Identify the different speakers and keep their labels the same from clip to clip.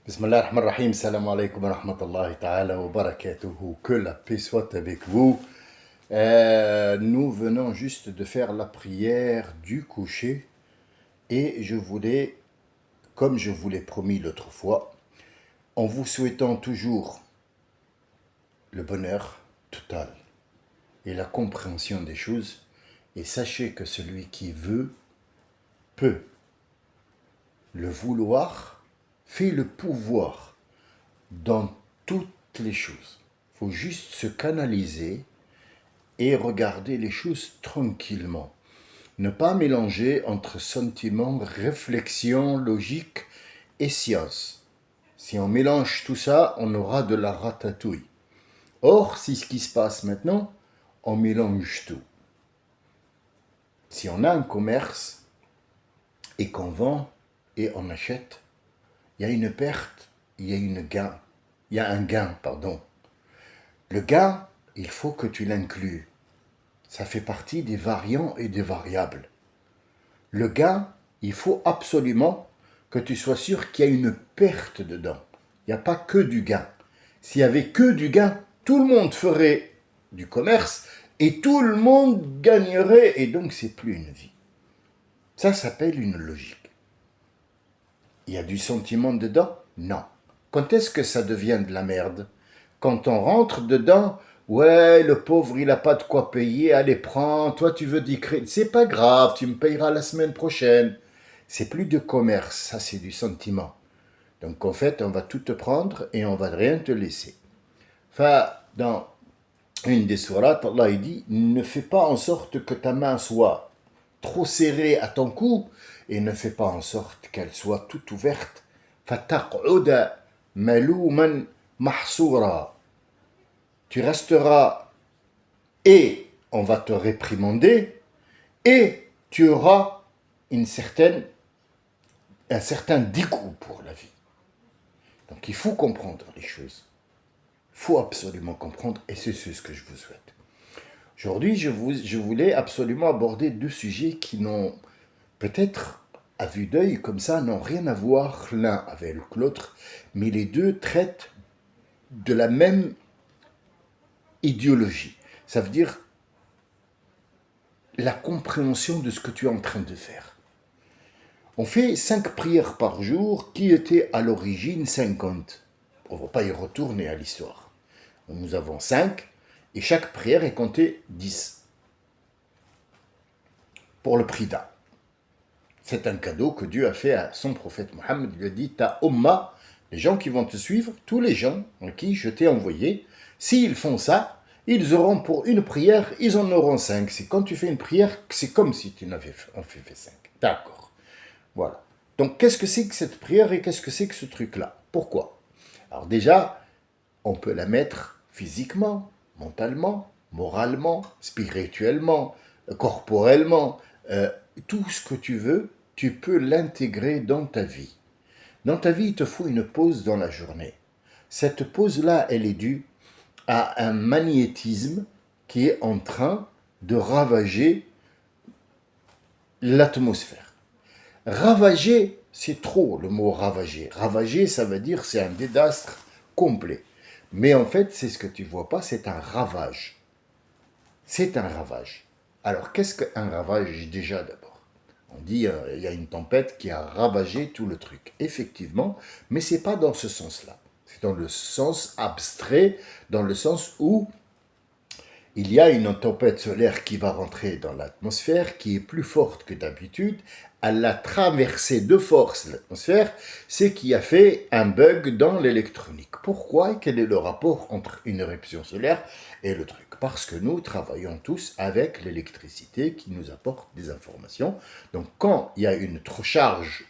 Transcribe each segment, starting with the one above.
Speaker 1: Bismillah ar-Rahman ar-Rahim, salam alaikum wa rahmatullahi ta'ala wa barakatuhu, que la paix soit avec vous. Nous venons juste de faire la prière du coucher et je voulais, comme je vous l'ai promis l'autre fois, en vous souhaitant toujours le bonheur total et la compréhension des choses, et sachez que celui qui veut peut. Le vouloir fait le pouvoir dans toutes les choses. Il faut juste se canaliser et regarder les choses tranquillement. Ne pas mélanger entre sentiment, réflexion, logique et science. Si on mélange tout ça, on aura de la ratatouille. Or, c'est ce qui se passe maintenant, on mélange tout. Si on a un commerce et qu'on vend et on achète, il y a une perte, il y a un gain, pardon. Le gain, il faut que tu l'inclues. Ça fait partie des variants et des variables. Le gain, il faut absolument que tu sois sûr qu'il y a une perte dedans. Il n'y a pas que du gain. S'il y avait que du gain, tout le monde ferait du commerce et tout le monde gagnerait, et donc c'est plus une vie. Ça s'appelle une logique. Il y a du sentiment dedans? Non. Quand est-ce que ça devient de la merde? Quand on rentre dedans, ouais, le pauvre, il n'a pas de quoi payer, allez, prends, toi tu veux des crédits, c'est pas grave, tu me payeras la semaine prochaine. C'est plus de commerce, ça c'est du sentiment. Donc en fait, on va tout te prendre et on va rien te laisser. Enfin, dans une des sourates, Allah il dit, ne fais pas en sorte que ta main soit trop serrée à ton cou et ne fais pas en sorte qu'elle soit toute ouverte. فَتَقْعُدَ مَلُومًا مَحْصُورًا. Tu resteras et on va te réprimander et tu auras un certain dégoût pour la vie. Donc il faut comprendre les choses. Il faut absolument comprendre et c'est ce que je vous souhaite. Aujourd'hui, je voulais absolument aborder deux sujets qui n'ont peut-être à vue d'œil comme ça n'ont rien à voir l'un avec l'autre, mais les deux traitent de la même idéologie. Ça veut dire la compréhension de ce que tu es en train de faire. On fait 5 prières par jour qui étaient à l'origine 50. On ne va pas y retourner à l'histoire. Nous avons 5 et chaque prière est comptée 10 pour le prix d'un. C'est un cadeau que Dieu a fait à son prophète Mohammed. Il lui a dit, ta umma, les gens qui vont te suivre, tous les gens en qui je t'ai envoyé, s'ils font ça, ils auront pour une prière, ils en auront 5. C'est quand tu fais une prière, c'est comme si tu en avais fait 5. D'accord. Voilà. Donc qu'est-ce que c'est que cette prière et qu'est-ce que c'est que ce truc-là? Pourquoi? Alors déjà, on peut la mettre physiquement, mentalement, moralement, spirituellement, corporellement, tout ce que tu veux, tu peux l'intégrer dans ta vie. Dans ta vie, il te faut une pause dans la journée. Cette pause-là, elle est due à un magnétisme qui est en train de ravager l'atmosphère. Ravager, c'est trop le mot ravager. Ravager, ça veut dire c'est un désastre complet. Mais en fait, c'est ce que tu vois pas, c'est un ravage. C'est un ravage. Alors, qu'est-ce qu'un ravage déjà d'abord? On dit il y a une tempête qui a ravagé tout le truc. Effectivement, mais c'est pas dans ce sens-là. C'est dans le sens abstrait, dans le sens où il y a une tempête solaire qui va rentrer dans l'atmosphère, qui est plus forte que d'habitude. Elle a traversé de force l'atmosphère, ce qui a fait un bug dans l'électronique. Pourquoi et quel est le rapport entre une éruption solaire et le truc? Parce que nous travaillons tous avec l'électricité qui nous apporte des informations. Donc quand il y a une charge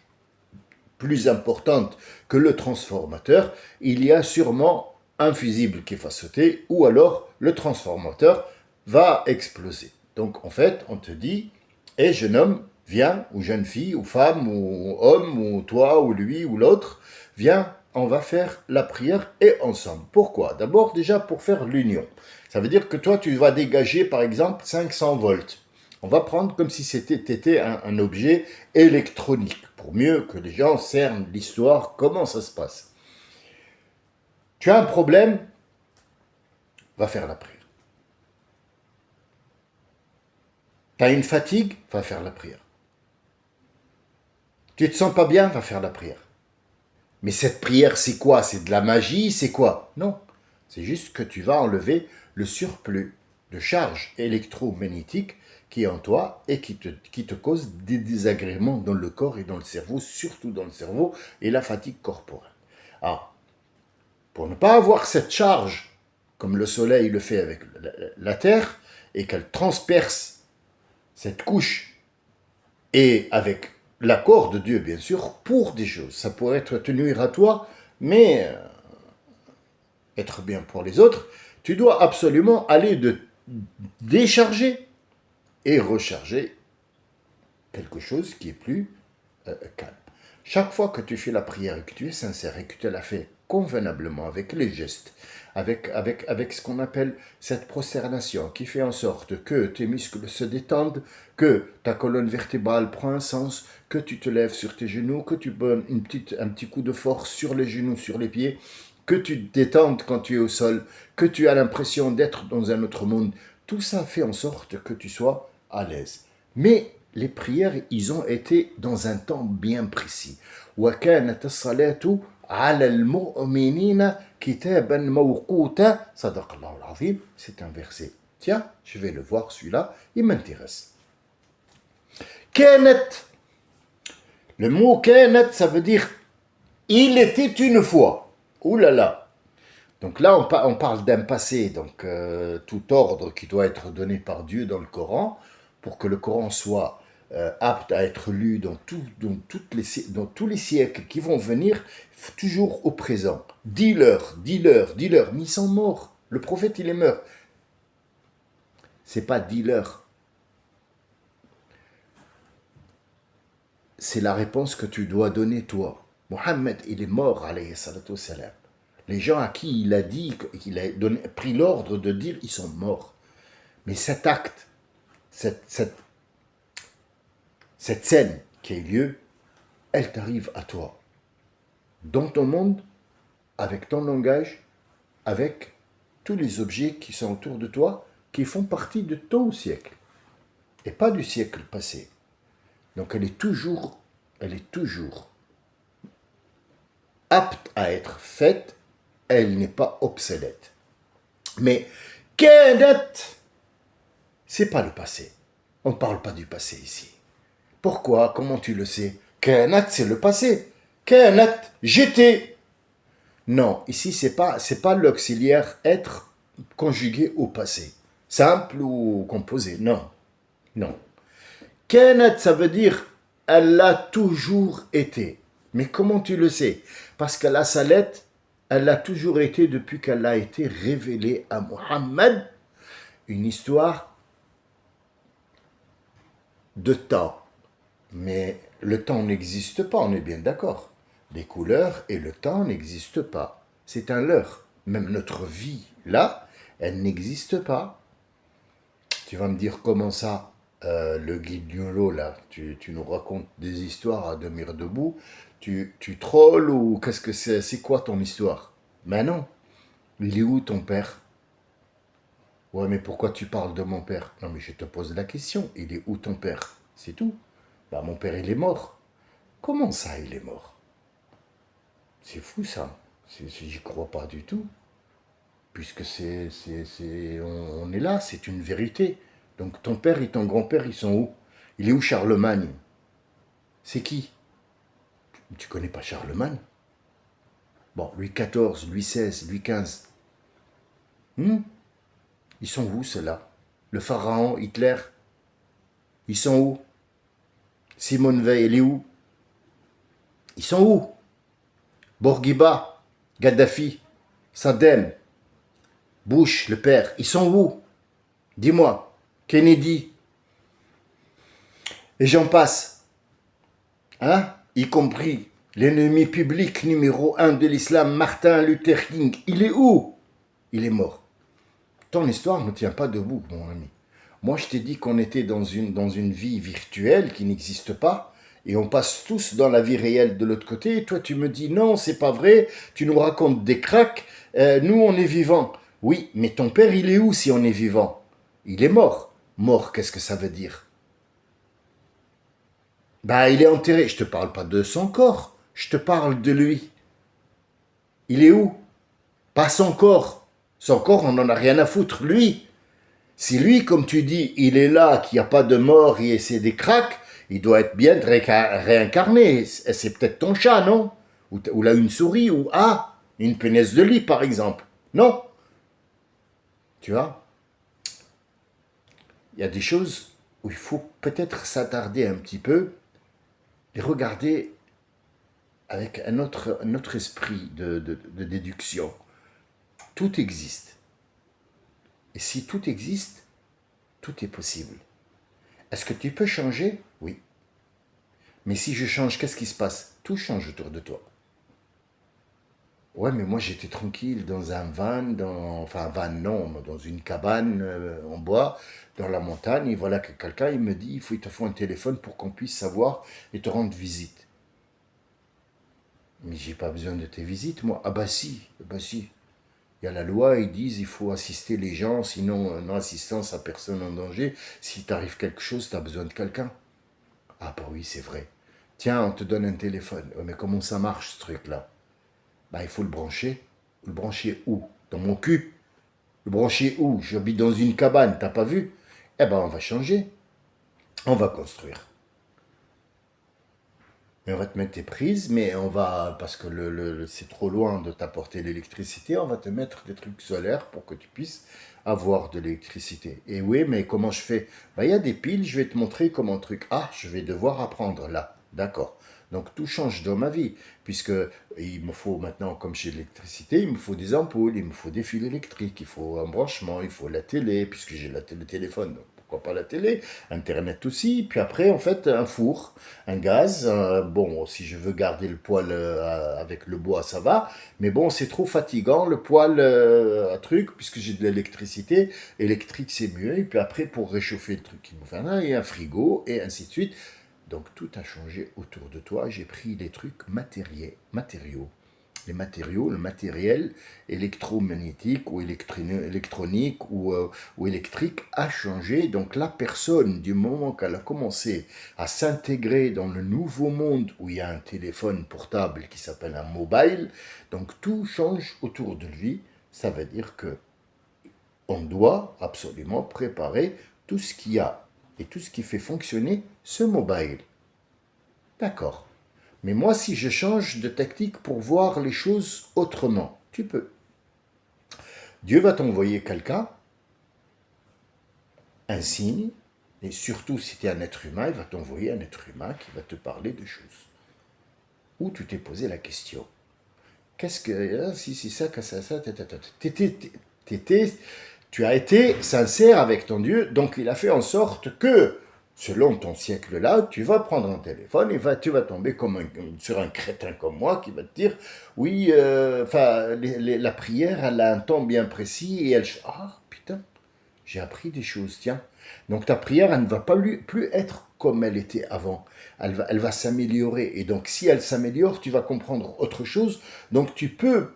Speaker 1: plus importante que le transformateur, il y a sûrement un fusible qui va sauter ou alors le transformateur va exploser. Donc en fait, on te dit, hé jeune homme, viens, ou jeune fille, ou femme, ou homme, ou toi, ou lui, ou l'autre, viens, on va faire la prière et ensemble. Pourquoi? D'abord déjà pour faire l'union. Ça veut dire que toi tu vas dégager par exemple 500 volts. On va prendre comme si c'était un objet électronique, pour mieux que les gens cernent l'histoire, comment ça se passe. Tu as un problème, va faire la prière. Tu as une fatigue, va faire la prière. Tu te sens pas bien, va faire la prière. Mais cette prière, c'est quoi? C'est de la magie? C'est quoi? Non. C'est juste que tu vas enlever le surplus de charge électromagnétique qui est en toi et qui te cause des désagréments dans le corps et dans le cerveau, surtout dans le cerveau, et la fatigue corporelle. Alors, pour ne pas avoir cette charge, comme le soleil le fait avec la Terre, et qu'elle transperce cette couche, et avec l'accord de Dieu, bien sûr, pour des choses. Ça pourrait te nuire à toi, mais être bien pour les autres, tu dois absolument aller de décharger et recharger quelque chose qui est plus calme. Chaque fois que tu fais la prière et que tu es sincère et que tu la fais convenablement avec les gestes, avec ce qu'on appelle cette prosternation qui fait en sorte que tes muscles se détendent, que ta colonne vertébrale prend un sens, que tu te lèves sur tes genoux, que tu donnes un petit coup de force sur les genoux, sur les pieds, que tu te détendes quand tu es au sol, que tu as l'impression d'être dans un autre monde. Tout ça fait en sorte que tu sois à l'aise. Mais les prières, ils ont été dans un temps bien précis. وَكَانَتِ الصَّلَاةُ عَلَى الْمُؤْمِنِينَ كِتَابًا مَوْقُوتًا صدق الله العظيم. C'est un verset. Tiens, je vais le voir celui-là, il m'intéresse. كانت. Le mot كانت, ça veut dire il était une fois. Ouh là là. Donc là, on parle d'un passé, donc tout ordre qui doit être donné par Dieu dans le Coran, pour que le Coran soit apte à être lu dans tous les siècles qui vont venir, toujours au présent. Dis-leur, dis-leur, dis-leur, mais ils sont morts. Le prophète, il est mort. C'est pas dis-leur. C'est la réponse que tu dois donner toi. Mohammed, il est mort, alayhi salatu wassalam. Les gens à qui il a dit, qu'il a pris l'ordre de dire, ils sont morts. Mais cet acte, cette scène qui a eu lieu, elle t'arrive à toi. Dans ton monde, avec ton langage, avec tous les objets qui sont autour de toi, qui font partie de ton siècle, et pas du siècle passé. Donc elle est toujours apte à être faite, elle n'est pas obsolète. Mais كانت, c'est pas le passé. On ne parle pas du passé ici. Pourquoi? Comment tu le sais? كانت, c'est le passé. كانت, j'étais. Non, ici c'est pas l'auxiliaire être conjugué au passé. Simple ou composé. Non. Non. كانت, ça veut dire elle a toujours été. Mais comment tu le sais? Parce que la salette, elle a toujours été depuis qu'elle a été révélée à Mohammed, une histoire de temps. Mais le temps n'existe pas, on est bien d'accord. Les couleurs et le temps n'existent pas. C'est un leurre. Même notre vie, là, elle n'existe pas. Tu vas me dire comment ça, le guignolo, là, tu nous racontes des histoires à dormir debout. Tu trolls ou qu'est-ce que c'est? C'est quoi ton histoire? Ben non. Il est où ton père? Ouais, mais pourquoi tu parles de mon père? Non, mais je te pose la question. Il est où ton père? C'est tout. Bah, mon père, il est mort. Comment ça, il est mort? C'est fou, ça. J'y crois pas du tout. Puisque on est là, c'est une vérité. Donc ton père et ton grand-père, ils sont où? Il est où Charlemagne? C'est qui? Tu connais pas Charlemagne? Bon, Louis XIV, Louis XVI, Louis XV. Ils sont où, ceux-là? Le pharaon, Hitler? Ils sont où? Simone Veil, elle est où? Ils sont où? Bourguiba, Gaddafi, Saddam, Bush, le père, ils sont où? Dis-moi. Kennedy. Et j'en passe. Hein? Y compris l'ennemi public numéro 1 de l'islam, Martin Luther King. Il est où? Il est mort. Ton histoire ne tient pas debout, mon ami. Moi, je t'ai dit qu'on était dans une vie virtuelle qui n'existe pas Et on passe tous dans la vie réelle de l'autre côté. Et toi, tu me dis non, c'est pas vrai. Tu nous racontes des cracks. Nous, on est vivants. Oui, mais ton père, il est où si on est vivant? Il est mort. Mort, qu'est-ce que ça veut dire? Bah, il est enterré. Je te parle pas de son corps. Je te parle de lui. Il est où? Pas son corps. Son corps, on n'en a rien à foutre. Lui. Si lui, comme tu dis, il est là, qu'il n'y a pas de mort et c'est des cracks, il doit être bien réincarné. C'est peut-être ton chat, non? Ou là, une souris, ou une punaise de lit, par exemple. Non? Tu vois? Il y a des choses où il faut peut-être s'attarder un petit peu et regarder avec un autre esprit de déduction. Tout existe. Et si tout existe, tout est possible. Est-ce que tu peux changer? Oui. Mais si je change, qu'est-ce qui se passe? Tout change autour de toi. Ouais, mais moi j'étais tranquille dans un van, enfin un van non, mais dans une cabane en bois, dans la montagne, et voilà que quelqu'un il me dit, il te faut un téléphone pour qu'on puisse savoir et te rendre visite. Mais j'ai pas besoin de tes visites, moi. Ah bah si, bah si. Il y a la loi, ils disent il faut assister les gens, sinon non-assistance à personne en danger. Si t'arrive quelque chose, t'as besoin de quelqu'un. Ah bah oui, c'est vrai. Tiens, on te donne un téléphone. Ouais, mais comment ça marche ce truc-là? Bah il faut le brancher. Le brancher où? Dans mon cul. Le brancher où? J'habite dans une cabane, t'as pas vu? Eh ben on va changer. On va construire. Et on va te mettre tes prises, mais on va, parce que c'est trop loin de t'apporter l'électricité, on va te mettre des trucs solaires pour que tu puisses avoir de l'électricité. Et oui, mais comment je fais? Bah, il y a des piles, je vais te montrer comment le truc. Ah, je vais devoir apprendre là. D'accord. Donc tout change dans ma vie, puisque il me faut maintenant, comme j'ai de l'électricité, il me faut des ampoules, il me faut des fils électriques, il faut un branchement, il faut la télé, puisque j'ai le téléphone. Donc pourquoi pas la télé? Internet aussi, puis après, en fait, un four, un gaz. Bon, si je veux garder le poêle avec le bois, ça va. Mais bon, c'est trop fatigant, le poêle à truc, puisque j'ai de l'électricité. Électrique, c'est mieux. Et puis après, pour réchauffer le truc, il me fait il y a un frigo, et ainsi de suite. Donc tout a changé autour de toi. J'ai pris des trucs matériaux. Les matériaux, le matériel électromagnétique ou électronique ou électrique a changé. Donc la personne, du moment qu'elle a commencé à s'intégrer dans le nouveau monde où il y a un téléphone portable qui s'appelle un mobile, donc tout change autour de lui. Ça veut dire que on doit absolument préparer tout ce qu'il y a et tout ce qui fait fonctionner ce mobile. D'accord. Mais moi, si je change de tactique pour voir les choses autrement, tu peux. Dieu va t'envoyer quelqu'un, un signe, et surtout si tu es un être humain, il va t'envoyer un être humain qui va te parler de choses. Où tu t'es posé la question. Qu'est-ce que... si, ça, que ça, tu as été sincère avec ton Dieu, donc il a fait en sorte que, selon ton siècle-là, tu vas prendre un téléphone et tu vas tomber sur un crétin comme moi qui va te dire, oui, la prière, elle a un temps bien précis et elle... Ah, putain, j'ai appris des choses, tiens. Donc ta prière, elle ne va pas plus être comme elle était avant. Elle va s'améliorer. Et donc si elle s'améliore, tu vas comprendre autre chose. Donc tu peux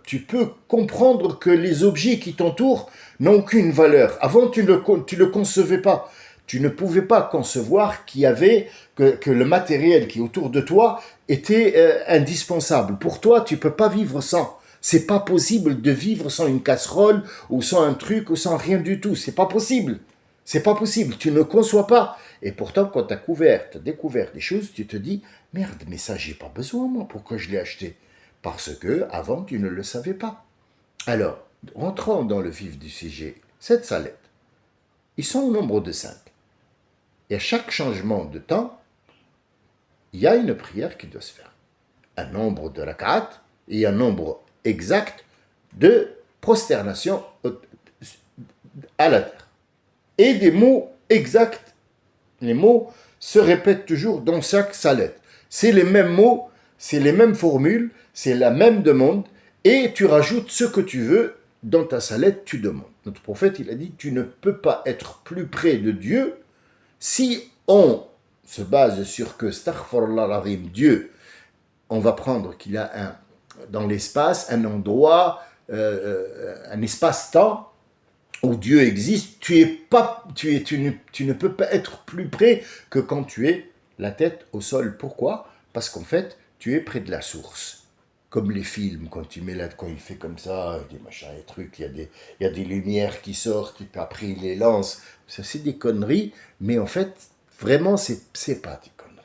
Speaker 1: comprendre que les objets qui t'entourent n'ont aucune valeur. Avant, tu le concevais pas. Tu ne pouvais pas concevoir que le matériel qui est autour de toi était indispensable. Pour toi, tu peux pas vivre sans. C'est pas possible de vivre sans une casserole ou sans un truc ou sans rien du tout. C'est pas possible. C'est pas possible. Tu ne conçois pas. Et pourtant, quand tu as découvert des choses, tu te dis merde, mais ça, j'ai pas besoin, moi. Pourquoi je l'ai acheté? Parce que avant, tu ne le savais pas. Alors, rentrons dans le vif du sujet. Cette salette, ils sont au nombre de 5. Et à chaque changement de temps, il y a une prière qui doit se faire. Un nombre de rak'at et un nombre exact de prosternation à la terre. Et des mots exacts. Les mots se répètent toujours dans chaque salette. C'est les mêmes mots, c'est les mêmes formules, c'est la même demande, et tu rajoutes ce que tu veux dans ta salette, tu demandes. Notre prophète, il a dit, tu ne peux pas être plus près de Dieu si on se base sur que, astaghfirullah l'azim, Dieu, on va prendre qu'il y a dans l'espace un endroit, un espace-temps où Dieu existe, tu ne peux pas être plus près que quand tu es la tête au sol. Pourquoi? Parce qu'en fait, tu es près de la source. Comme les films, quand quand il fait comme ça, des machins, des trucs, il y a des lumières qui sortent, et puis après il les lance. Ça, c'est des conneries, mais en fait, vraiment, c'est pas des conneries.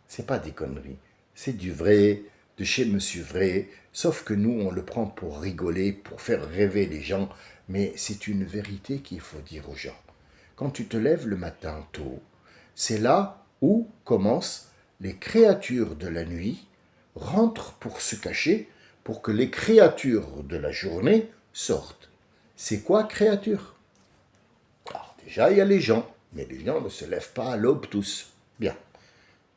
Speaker 1: C'est pas des conneries. C'est du vrai, de chez Monsieur Vrai, sauf que nous, on le prend pour rigoler, pour faire rêver les gens, mais c'est une vérité qu'il faut dire aux gens. Quand tu te lèves le matin tôt, c'est là où commencent les créatures de la nuit, rentrent pour se cacher, pour que les créatures de la journée sortent. C'est quoi créature? Alors déjà, il y a les gens, mais les gens ne se lèvent pas à l'aube tous. Bien.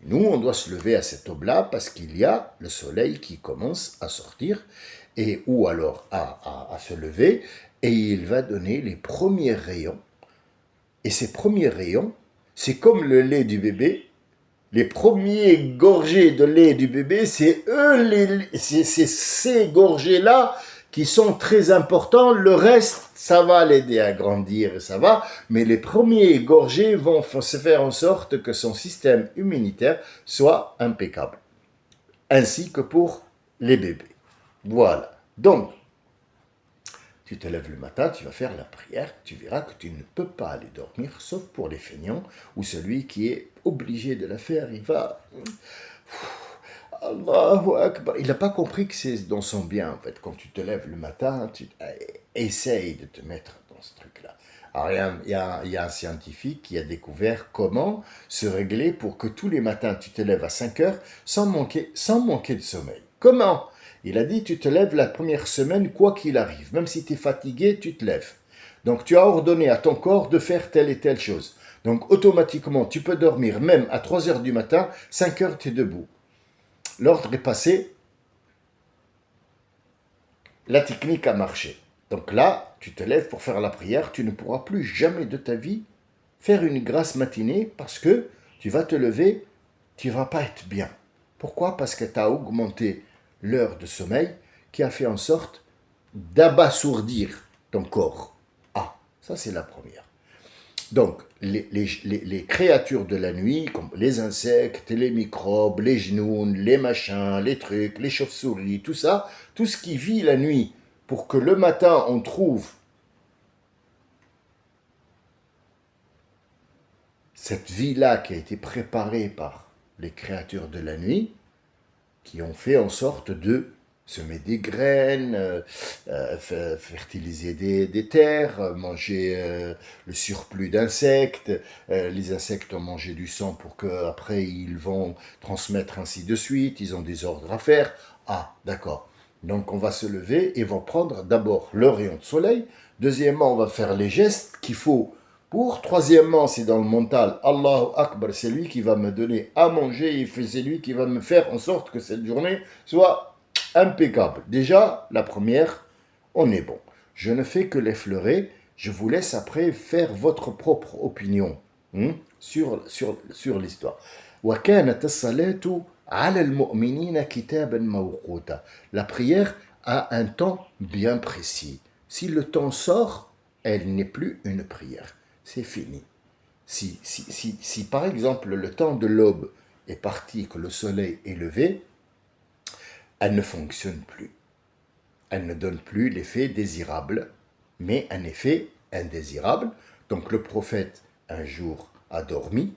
Speaker 1: Nous, on doit se lever à cette aube-là parce qu'il y a le soleil qui commence à sortir, et ou alors à se lever, et il va donner les premiers rayons. Et ces premiers rayons, c'est comme le lait du bébé. Les premiers gorgées de lait du bébé, c'est ces gorgées-là qui sont très importants. Le reste, ça va l'aider à grandir, ça va. Mais les premiers gorgées vont se faire en sorte que son système immunitaire soit impeccable. Ainsi que pour les bébés. Voilà. Donc, tu te lèves le matin, tu vas faire la prière, tu verras que tu ne peux pas aller dormir, sauf pour les feignants, ou celui qui est obligé de la faire, il va... Allahu Akbar. Il n'a pas compris que c'est dans son bien, en fait. Quand tu te lèves le matin, tu essaye de te mettre dans ce truc-là. Alors, il y a un scientifique qui a découvert comment se régler pour que tous les matins, tu te lèves à 5 heures sans manquer de sommeil. Comment? Il a dit, tu te lèves la première semaine, quoi qu'il arrive. Même si tu es fatigué, tu te lèves. Donc, tu as ordonné à ton corps de faire telle et telle chose. Donc, automatiquement, tu peux dormir même à 3 heures du matin, 5 heures, tu es debout. L'ordre est passé, la technique a marché. Donc là, tu te lèves pour faire la prière, tu ne pourras plus jamais de ta vie faire une grasse matinée parce que tu vas te lever, tu ne vas pas être bien. Pourquoi? Parce que tu as augmenté l'heure de sommeil qui a fait en sorte d'abasourdir ton corps. Ah, ça c'est la première. Donc, les créatures de la nuit, comme les insectes, les microbes, les genoux, les machins, les trucs, les chauves-souris, tout ça, tout ce qui vit la nuit, pour que le matin on trouve cette vie-là qui a été préparée par les créatures de la nuit, qui ont fait en sorte de semer des graines, fertiliser des terres, manger le surplus d'insectes. Les insectes ont mangé du sang pour qu'après ils vont transmettre ainsi de suite. Ils ont des ordres à faire. Ah, d'accord. Donc on va se lever et vont prendre d'abord le rayon de soleil. Deuxièmement, on va faire les gestes qu'il faut pour. Troisièmement, c'est dans le mental. Allahu Akbar, c'est lui qui va me donner à manger et c'est lui qui va me faire en sorte que cette journée soit impeccable. Déjà, la première, on est bon. Je ne fais que l'effleurer. Je vous laisse après faire votre propre opinion sur l'histoire. وَكَانَتِ الصَّلَاةُ عَلَى الْمُؤْمِنِينَ كِتَابًا مَوْقُوتًا. La prière a un temps bien précis. Si le temps sort, elle n'est plus une prière. C'est fini. Si par exemple le temps de l'aube est parti, que le soleil est levé, elle ne fonctionne plus. Elle ne donne plus l'effet désirable, mais un effet indésirable. Donc le prophète, un jour, a dormi,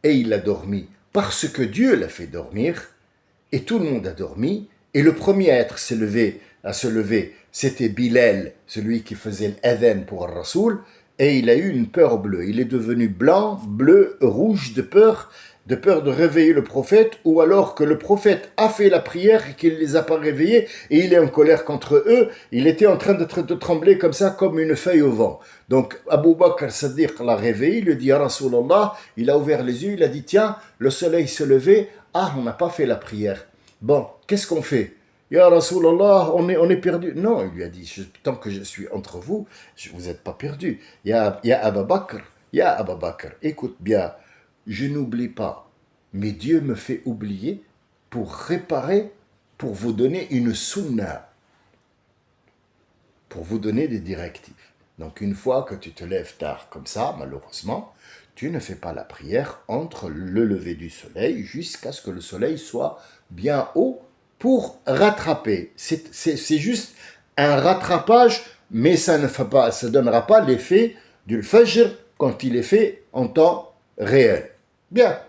Speaker 1: et il a dormi parce que Dieu l'a fait dormir, et tout le monde a dormi, et le premier à se lever, c'était Bilal, celui qui faisait l'adhan pour le Rasoul, et il a eu une peur bleue. Il est devenu blanc, bleu, rouge de peur de réveiller le prophète, ou alors que le prophète a fait la prière et qu'il ne les a pas réveillés, et il est en colère contre eux. Il était en train de trembler comme ça, comme une feuille au vent. Donc Abu Bakr Siddiq l'a réveillé, il lui dit, Ya Rasulallah, il a ouvert les yeux, il a dit, tiens, le soleil se levait, ah, on n'a pas fait la prière. Bon, qu'est-ce qu'on fait? Ya Rasulallah, on est perdu. Non, il lui a dit, tant que je suis entre vous n'êtes pas perdu. Ya Abu Bakr, écoute bien, je n'oublie pas. Mais Dieu me fait oublier pour réparer, pour vous donner une sunna, pour vous donner des directives. Donc une fois que tu te lèves tard comme ça, malheureusement, tu ne fais pas la prière entre le lever du soleil jusqu'à ce que le soleil soit bien haut pour rattraper. C'est juste un rattrapage, mais ça ne donnera pas l'effet du fajr quand il est fait en temps réel. Bien,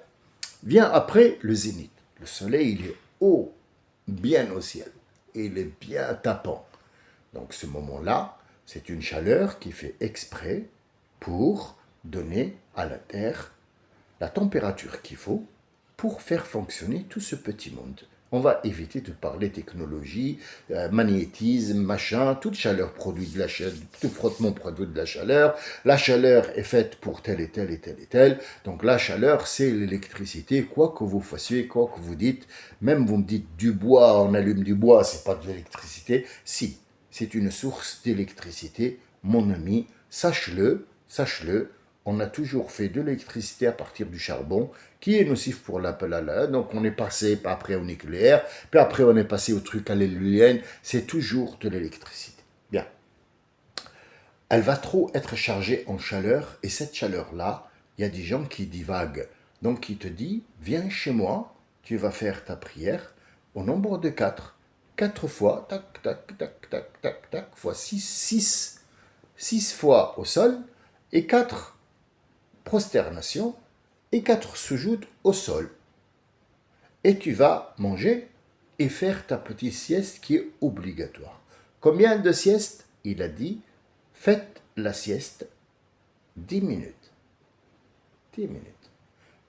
Speaker 1: vient après le zénith. Le soleil, il est haut, bien au ciel, et il est bien tapant. Donc ce moment-là, c'est une chaleur qui fait exprès pour donner à la Terre la température qu'il faut pour faire fonctionner tout ce petit monde. On va éviter de parler technologie, magnétisme, machin, toute chaleur produit de la chaleur, tout frottement produit de la chaleur. La chaleur est faite pour tel et tel et tel et tel. Donc la chaleur, c'est l'électricité, quoi que vous fassiez, quoi que vous dites. Même vous me dites du bois, on allume du bois, c'est pas de l'électricité. Si, c'est une source d'électricité, mon ami, sache-le, sache-le. On a toujours fait de l'électricité à partir du charbon, qui est nocif pour la pelala. Donc on est passé après au nucléaire, puis après on est passé au truc à l'éolienne. C'est toujours de l'électricité. Bien. Elle va trop être chargée en chaleur, et cette chaleur-là, il y a des gens qui divaguent. Donc qui te dit, viens chez moi, tu vas faire ta prière au nombre de 4. 4 fois, tac, tac, tac, tac, tac, tac, fois 6. 6 fois au sol, et 4 prosternation et 4 sujoud au sol. Et tu vas manger et faire ta petite sieste qui est obligatoire. Combien de siestes? Il a dit, faites la sieste 10 minutes. 10 minutes.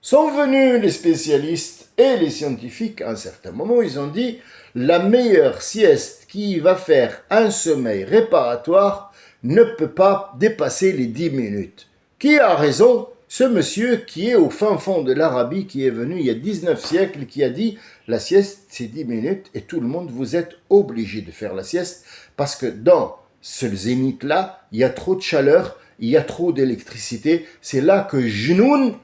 Speaker 1: Sont venus les spécialistes et les scientifiques à un certain moment, ils ont dit, la meilleure sieste qui va faire un sommeil réparatoire ne peut pas dépasser les 10 minutes. Qui a raison? Ce monsieur qui est au fin fond de l'Arabie, qui est venu il y a 19 siècles, qui a dit la sieste c'est 10 minutes et tout le monde vous êtes obligé de faire la sieste parce que dans ce zénith-là, il y a trop de chaleur, il y a trop d'électricité. C'est là que Jnoun,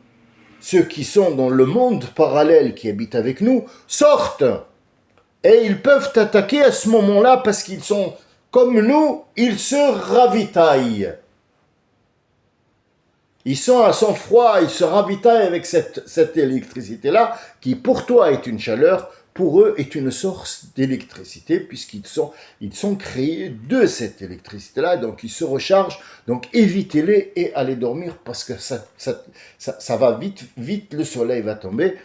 Speaker 1: ceux qui sont dans le monde parallèle qui habitent avec nous, sortent. Et ils peuvent attaquer à ce moment-là parce qu'ils sont comme nous, ils se ravitaillent. Ils sont à son froid, ils se ravitaillent avec cette électricité-là, qui pour toi est une chaleur, pour eux est une source d'électricité, puisqu'ils sont créés de cette électricité-là, donc ils se rechargent, donc évitez-les et allez dormir, parce que ça va vite, vite, le soleil va tomber,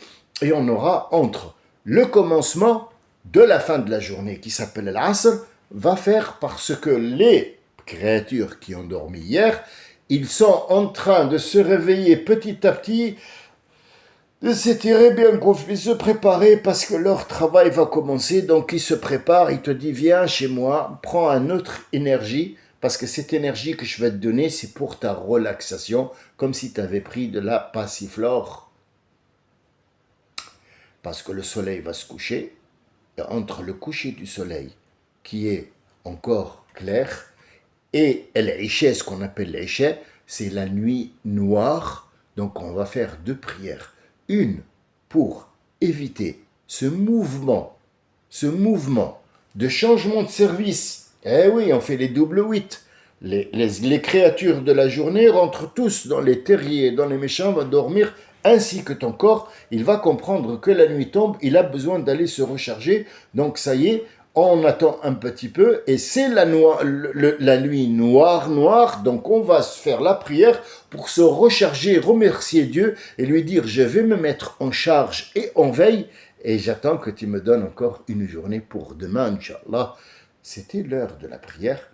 Speaker 1: et on aura entre le commencement de la fin de la journée, qui s'appelle l'Asr, va faire parce que les créatures qui ont dormi hier, ils sont en train de se réveiller petit à petit, de s'étirer bien confiés, se préparer parce que leur travail va commencer. Donc ils se préparent, ils te disent viens chez moi, prends une autre énergie parce que cette énergie que je vais te donner, c'est pour ta relaxation, comme si tu avais pris de la passiflore. Parce que le soleil va se coucher, et entre le coucher du soleil, qui est encore clair, et l'Isha, ce qu'on appelle l'Isha, c'est la nuit noire. Donc on va faire 2 prières. Une pour éviter ce mouvement de changement de service. Eh oui, on fait les double 8. Les créatures de la journée rentrent tous dans les terriers, dans les méchants, vont dormir, ainsi que ton corps. Il va comprendre que la nuit tombe, il a besoin d'aller se recharger. Donc ça y est, on attend un petit peu et c'est la nuit noire, donc on va se faire la prière pour se recharger, remercier Dieu et lui dire je vais me mettre en charge et en veille et j'attends que tu me donnes encore une journée pour demain, Inch'Allah. C'était l'heure de la prière.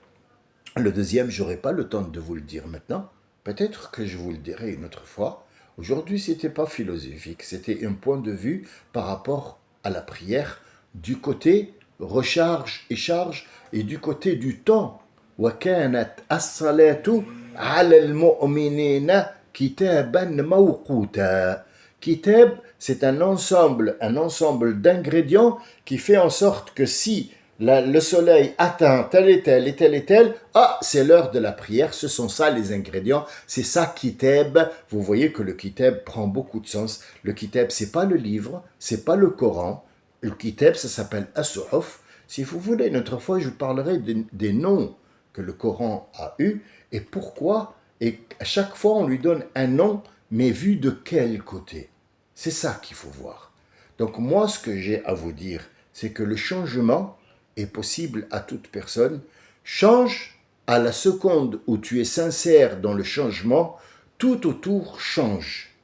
Speaker 1: Le deuxième, j'aurai pas le temps de vous le dire maintenant. Peut-être que je vous le dirai une autre fois. Aujourd'hui, c'était pas philosophique, c'était un point de vue par rapport à la prière du côté recharge et charge, et du côté du temps. وَكَانَتْ الصَّلَاةُ عَلَى الْمُؤْمِنِينَ كِتَابًا مَوْقُوتًا. Kitab, c'est un ensemble d'ingrédients qui fait en sorte que si le soleil atteint tel et tel et tel et tel, ah, c'est l'heure de la prière, ce sont ça les ingrédients, c'est ça kitab. Vous voyez que le kitab prend beaucoup de sens. Le kitab, c'est pas le livre, c'est pas le Coran. Le kitab, ça s'appelle as-suhuf. Si vous voulez, une autre fois, je vous parlerai des noms que le Coran a eu et pourquoi. Et à chaque fois, on lui donne un nom, mais vu de quel côté. C'est ça qu'il faut voir. Donc moi, ce que j'ai à vous dire, c'est que le changement est possible à toute personne. Change à la seconde où tu es sincère dans le changement, tout autour change.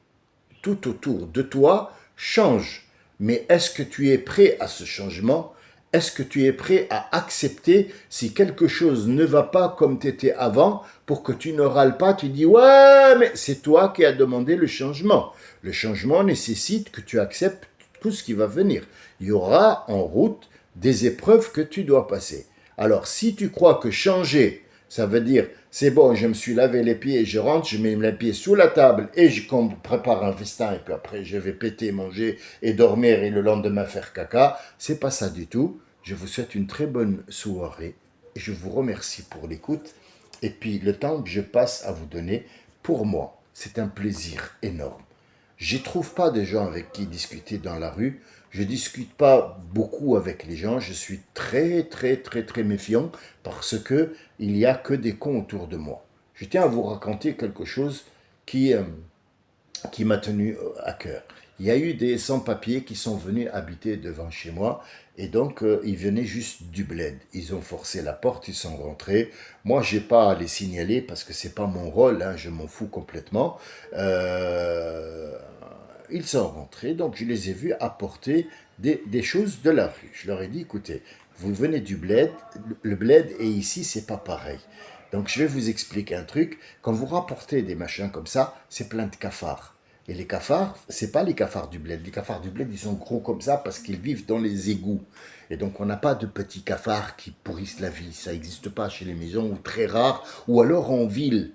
Speaker 1: Tout autour de toi change. Mais est-ce que tu es prêt à ce changement? Est-ce que tu es prêt à accepter si quelque chose ne va pas comme tu étais avant pour que tu ne râles pas, tu dis ouais, mais c'est toi qui as demandé le changement. Le changement nécessite que tu acceptes tout ce qui va venir. Il y aura en route des épreuves que tu dois passer. Alors si tu crois que changer, ça veut dire c'est bon, je me suis lavé les pieds, je rentre, je mets les pieds sous la table et je prépare un festin et puis après je vais péter, manger et dormir et le lendemain faire caca. C'est pas ça du tout. Je vous souhaite une très bonne soirée et je vous remercie pour l'écoute. Et puis le temps que je passe à vous donner, pour moi, c'est un plaisir énorme. Je ne trouve pas de gens avec qui discuter dans la rue. Je ne discute pas beaucoup avec les gens. Je suis très, très, très, très méfiant parce que il n'y a que des cons autour de moi. Je tiens à vous raconter quelque chose qui, qui m'a tenu à cœur. Il y a eu des sans-papiers qui sont venus habiter devant chez moi et donc ils venaient juste du bled. Ils ont forcé la porte, ils sont rentrés. Moi, j'ai pas à les signaler parce que c'est pas mon rôle, hein, je m'en fous complètement. Ils sont rentrés, donc je les ai vus apporter des choses de la rue. Je leur ai dit, écoutez, vous venez du bled, le bled et ici, c'est pas pareil. Donc je vais vous expliquer un truc. Quand vous rapportez des machins comme ça, c'est plein de cafards. Et les cafards, c'est pas les cafards du bled. Les cafards du bled, ils sont gros comme ça parce qu'ils vivent dans les égouts. Et donc on n'a pas de petits cafards qui pourrissent la vie. Ça n'existe pas chez les maisons, ou très rare, ou alors en ville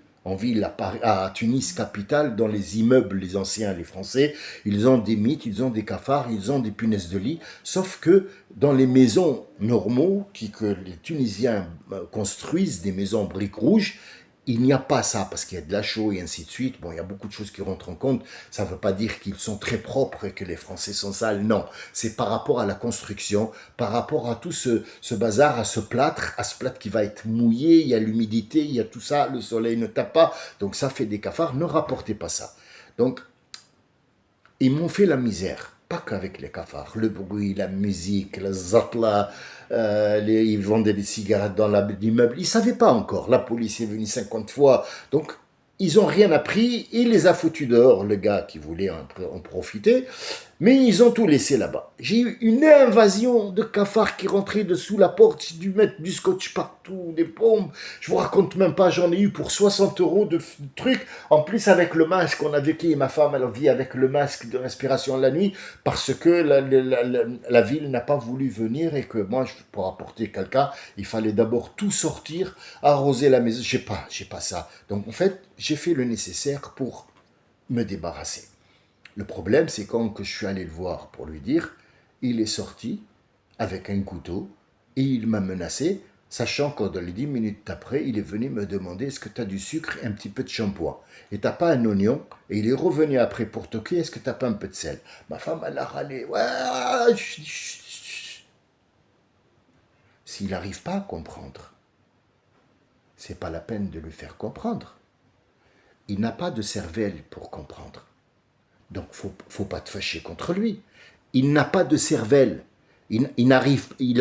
Speaker 1: à Tunis capitale, dans les immeubles, les anciens, les Français, ils ont des mythes, ils ont des cafards, ils ont des punaises de lit. Sauf que dans les maisons normaux que les Tunisiens construisent, des maisons en briques rouges, il n'y a pas ça parce qu'il y a de la chaux et ainsi de suite. Bon, il y a beaucoup de choses qui rentrent en compte. Ça ne veut pas dire qu'ils sont très propres et que les Français sont sales. Non, c'est par rapport à la construction, par rapport à tout ce bazar, à ce plâtre qui va être mouillé. Il y a l'humidité, il y a tout ça. Le soleil ne tape pas. Donc ça fait des cafards. Ne rapportez pas ça. Donc ils m'ont fait la misère. Pas qu'avec les cafards. Le bruit, la musique, le zatla, ils vendaient des cigarettes dans l'immeuble. Ils ne savaient pas encore. La police est venue 50 fois. Donc, ils n'ont rien appris. Il les a foutus dehors, le gars qui voulait en profiter. Mais ils ont tout laissé là-bas. J'ai eu une invasion de cafards qui rentraient dessous la porte. J'ai dû mettre du scotch partout, des bombes. Je vous raconte même pas, j'en ai eu pour 60 euros de trucs. En plus, avec le masque, on a vécu, et ma femme, elle vit avec le masque de respiration la nuit parce que la ville n'a pas voulu venir et que moi, pour apporter quelqu'un, il fallait d'abord tout sortir, arroser la maison. J'ai pas ça. Donc, en fait, j'ai fait le nécessaire pour me débarrasser. Le problème, c'est quand je suis allé le voir pour lui dire, il est sorti avec un couteau et il m'a menacé, sachant que dans les 10 minutes après, il est venu me demander est-ce que tu as du sucre et un petit peu de shampoing. Et t'as pas un oignon. Et il est revenu après pour toquer, est-ce que tu n'as pas un peu de sel. Ma femme, elle a râlé. Ouais, s'il n'arrive pas à comprendre, c'est pas la peine de lui faire comprendre. Il n'a pas de cervelle pour comprendre. Donc, faut pas te fâcher contre lui. Il n'a pas de cervelle. Il n'arrive, il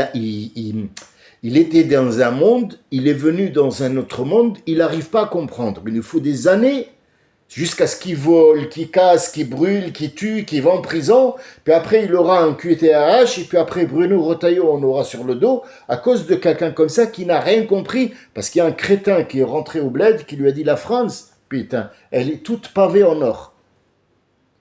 Speaker 1: était dans un monde, il est venu dans un autre monde, il n'arrive pas à comprendre. Il nous faut des années jusqu'à ce qu'il vole, qu'il casse, qu'il brûle, qu'il tue, qu'il va en prison. Puis après, il aura un QTRH et puis après, Bruno Retailleau, on aura sur le dos à cause de quelqu'un comme ça qui n'a rien compris. Parce qu'il y a un crétin qui est rentré au bled qui lui a dit la France, putain, elle est toute pavée en or.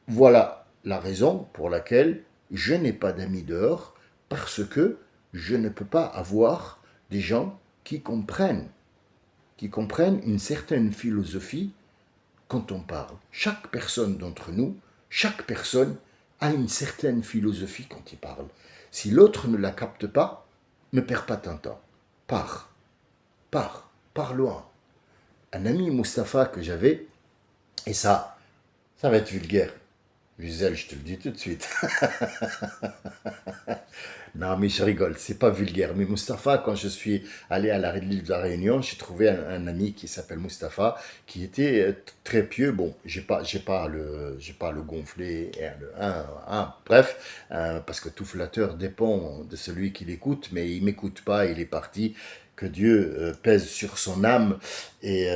Speaker 1: Voilà la raison pour laquelle je n'ai pas d'amis dehors, parce que je ne peux pas avoir des gens qui comprennent une certaine philosophie quand on parle. Chaque personne d'entre nous, chaque personne a une certaine philosophie quand il parle. Si l'autre ne la capte pas, ne perds pas ton temps. Pars, pars loin. Un ami Mustapha que j'avais, et ça va être vulgaire. Gisèle, je te le dis tout de suite. Non, mais je rigole, c'est pas vulgaire. Mais Mustapha, quand je suis allé à l'île de la Réunion, j'ai trouvé un ami qui s'appelle Mustapha, qui était très pieux. Bon, j'ai pas le gonflé, bref, parce que tout flatteur dépend de celui qui l'écoute, mais il m'écoute pas, il est parti. Que Dieu pèse sur son âme et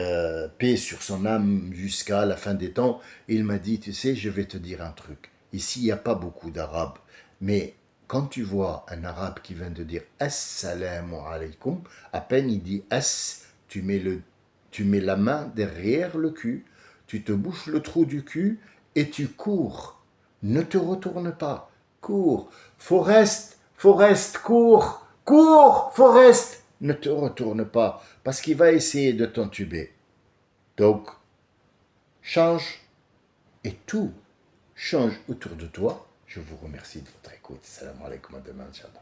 Speaker 1: paie sur son âme jusqu'à la fin des temps. Il m'a dit, tu sais, je vais te dire un truc. Ici, il n'y a pas beaucoup d'Arabes, mais quand tu vois un arabe qui vient de dire Assalamu alaikum, à peine il dit As, tu mets la main derrière le cul, tu te bouches le trou du cul et tu cours. Ne te retourne pas. Cours. Forest, cours. Cours, Forest. Ne te retourne pas parce qu'il va essayer de t'entuber. Donc, change et tout change autour de toi. Je vous remercie de votre écoute. Salam alaikum, à demain, Inch'Allah.